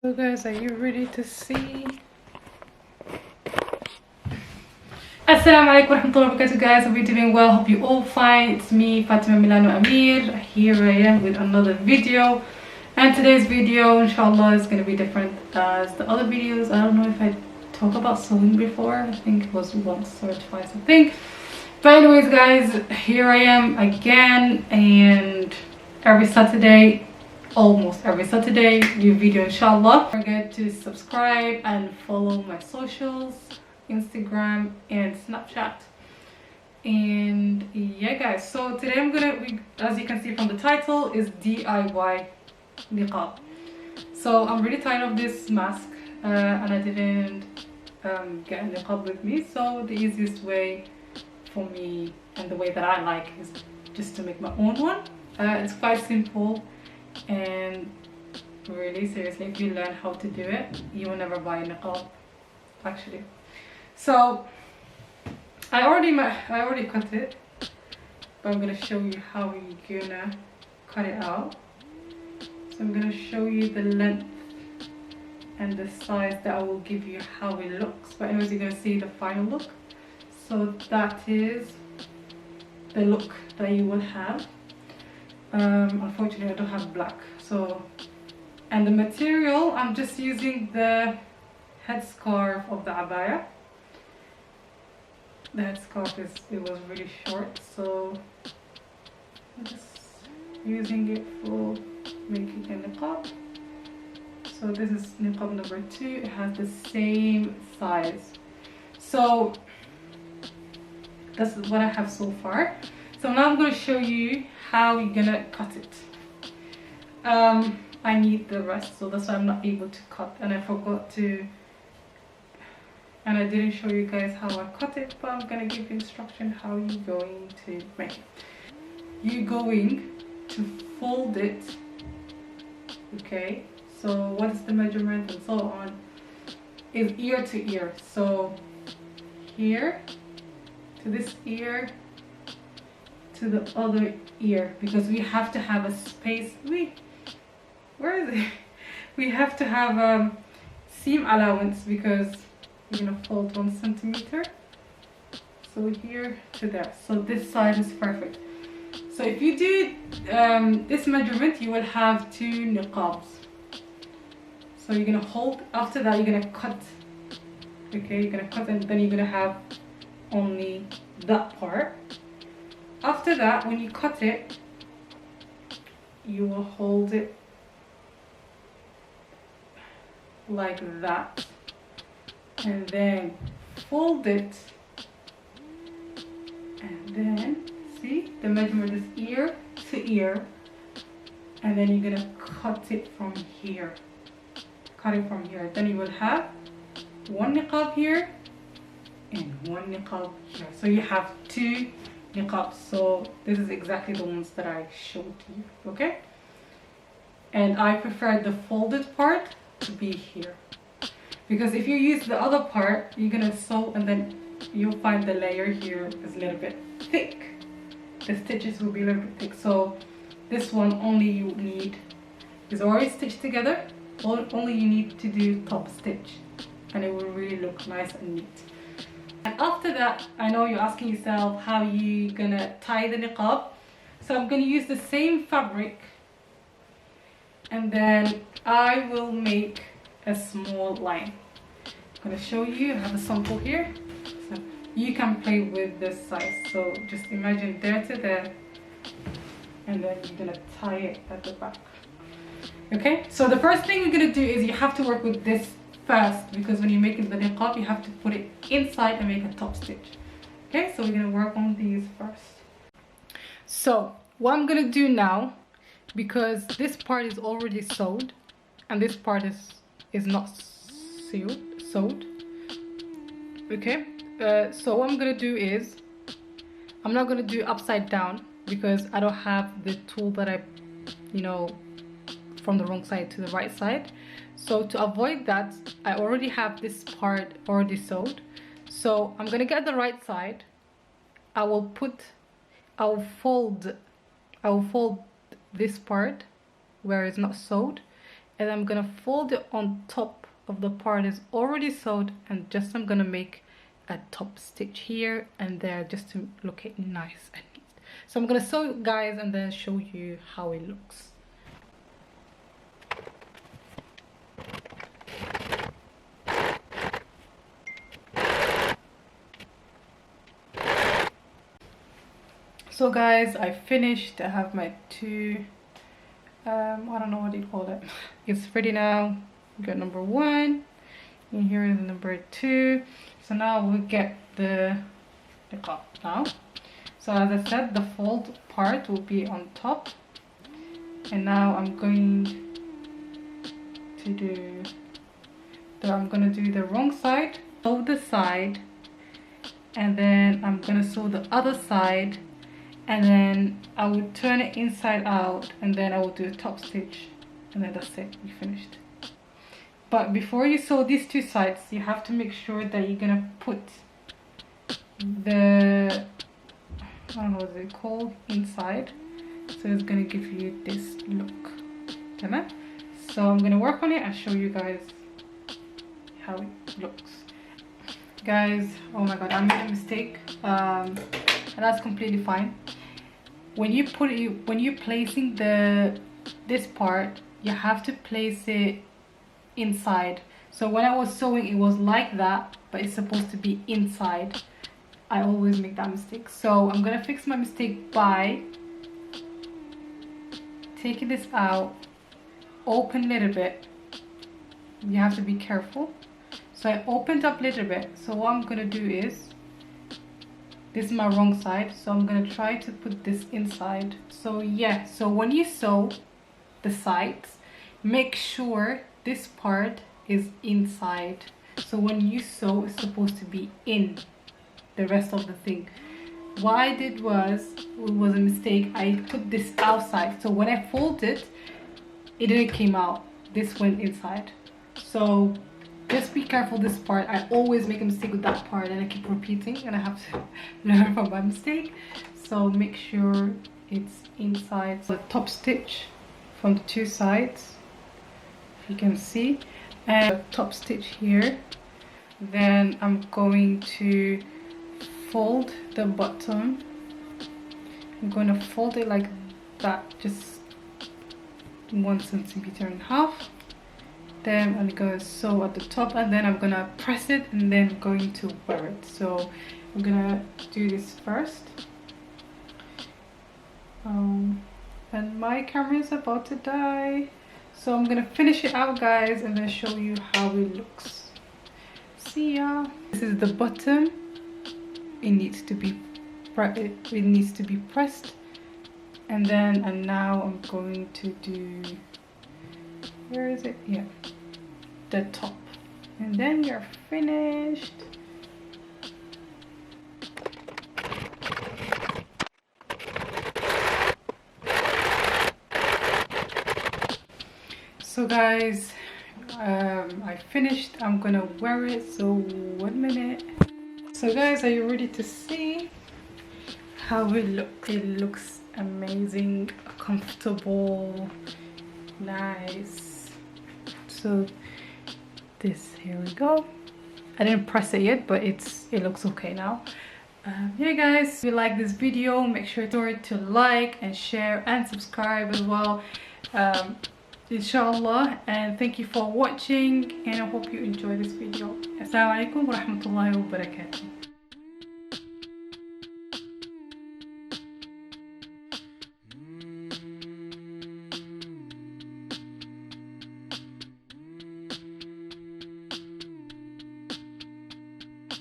So guys, are you ready to see? Assalamu alaikum warahmatullahi wabarakatuh guys. Hope you're doing well. Hope you all fine. It's me, Fatima Milano Amir. Here I am with another video. And today's video, inshallah, is going to be different as the other videos. I don't know if I talked about sewing before. I think it was once or twice, I think. But anyways guys, here I am again, and every Saturday, almost every Saturday, new video inshallah. Don't forget to subscribe and follow my socials, Instagram and Snapchat. And yeah guys, so today as you can see from the title, is DIY Niqab. So I'm really tired of this mask and I didn't get a niqab with me, so the easiest way for me and the way that I like is just to make my own one. It's quite simple, and really seriously, if you learn how to do it, you will never buy a niqab actually. So I already cut it, but I'm gonna show you how you're gonna cut it out. So I'm gonna show you the length and the size that I will give you how it looks. But anyways, you're gonna see the final look. So that is the look that you will have. Unfortunately I don't have black, so, and the material, I'm just using the headscarf of the abaya. The headscarf it was really short, so I'm just using it for making a niqab. So this is niqab number 2. It has the same size. So that's what I have so far. So now I'm going to show you how you're gonna cut it. I need the rest, so that's why I'm not able to cut, and I forgot to, and I didn't show you guys how I cut it, but I'm gonna give you instruction how you're going to make it. You're going to fold it, okay? So what is the measurement and so on is ear to ear. So here to this ear to the other ear, because we have to have a space. Where is it? We have to have a seam allowance because we're gonna fold 1 centimeter. So here to there. So this side is perfect. So if you do this measurement, you will have 2 niqabs. So you're gonna hold. After that, you're gonna cut. Okay, you're gonna cut, and then you're gonna have only that part. After that, when you cut it, you will hold it like that, and then fold it, and then see the measurement is ear to ear, and then you're gonna cut it from here. Cut it from here. Then you will have 1 niqab here and 1 niqab here. So you have 2 niqab. So this is exactly the ones that I showed you, okay? And I prefer the folded part to be here, because if you use the other part, you're gonna sew and then you'll find the layer here is a little bit thick. The stitches will be a little bit thick. So this one, only you need is already stitched together. Only you need to do top stitch, and it will really look nice and neat. And after that, I know you're asking yourself how you gonna tie the niqab. So I'm gonna use the same fabric, and then I will make a small line. I'm gonna show you. I have a sample here. So you can play with this size. So just imagine there to there, and then you're gonna tie it at the back. Okay, so the first thing we're gonna do is you have to work with this first, because when you're making the niqab, you have to put it inside and make a top stitch. Okay, so we're gonna work on these first. So what I'm gonna do now, because this part is already sewed and this part is not sewed. Okay, so what I'm gonna do is, I'm not gonna do upside down because I don't have the tool that I, from the wrong side to the right side. So to avoid that, I already have this part already sewed. So I'm gonna get the right side. I will fold this part where it's not sewed, and I'm gonna fold it on top of the part that's already sewed, and just I'm gonna make a top stitch here and there just to look it nice and neat. So I'm gonna sew it, guys, and then show you how it looks. So guys, I finished. I have my two I don't know what you call it. It's ready now. We got number 1 and here is number 2. So now we'll get the cup now. So as I said, the fold part will be on top, and now I'm going to do the wrong side, sew the side, and then I'm gonna sew the other side, and then I will turn it inside out, and then I will do a top stitch, and then that's it, we finished. But before you sew these two sides, you have to make sure that you're gonna put the, I don't know what it's called, inside, so it's gonna give you this look. Okay? So I'm gonna work on it and show you guys how it looks. Guys, oh my god, I made a mistake, and that's completely fine. When you're placing this part, you have to place it inside. So when I was sewing, it was like that, but it's supposed to be inside. I always make that mistake. So I'm gonna fix my mistake by taking this out, open a little bit. You have to be careful. So I opened up a little bit. So what I'm gonna do is, this is my wrong side, so I'm gonna try to put this inside. So yeah, so when you sew the sides, make sure this part is inside. So when you sew, it's supposed to be in the rest of the thing. What I did was, it was a mistake, I put this outside. So when I folded, it didn't came out. This went inside. So just be careful this part. I always make a mistake with that part and I keep repeating, and I have to learn from my mistake. So make sure it's inside. The top stitch from the two sides, if you can see, and top stitch here. Then I'm going to fold the bottom. I'm going to fold it like that, just 1.5 centimeters. Then I'm gonna sew at the top, and then I'm gonna press it, and then going to wear it. So I'm gonna do this first. And my camera is about to die, so I'm gonna finish it out, guys, and then show you how it looks. See ya. This is the bottom. It needs to be pressed, and now I'm going to do, where is it? Yeah, the top, and then you're finished. So guys, I finished. I'm gonna wear it, so 1 minute. So guys, are you ready to see how it looks? It looks amazing, comfortable, nice. So this, here we go. I didn't press it yet, but it looks okay now. Yeah guys, if you like this video, make sure to like and share and subscribe as well, inshallah. And thank you for watching, and I hope you enjoy this video. Assalamu alaikum wa rahmatullahi wa barakatuh.